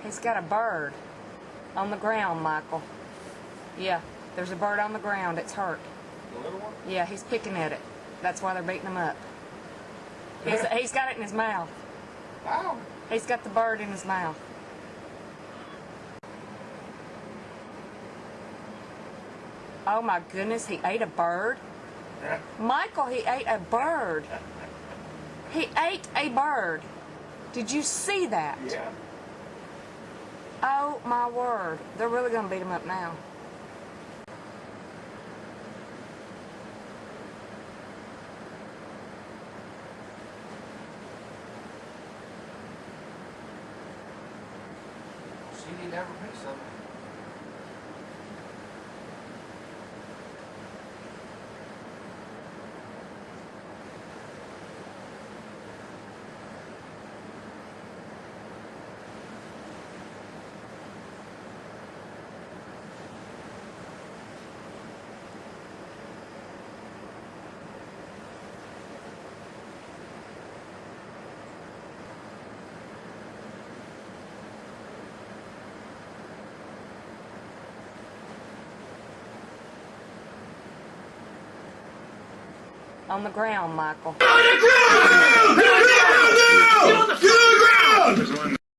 He's got a bird on the ground, Michael. Yeah, there's a bird on the ground. It's hurt. The little one? Yeah, he's picking at it. That's why they're beating him up. He's got it in his mouth. Ow. He's got the bird in his mouth. Oh my goodness, he ate a bird? Michael, he ate a bird. He ate a bird. Did you see that? Yeah. Oh my word. They're really going to beat him up now. She didn't ever pick something. On the ground, Michael. On the ground! Get on the ground! Get on the ground!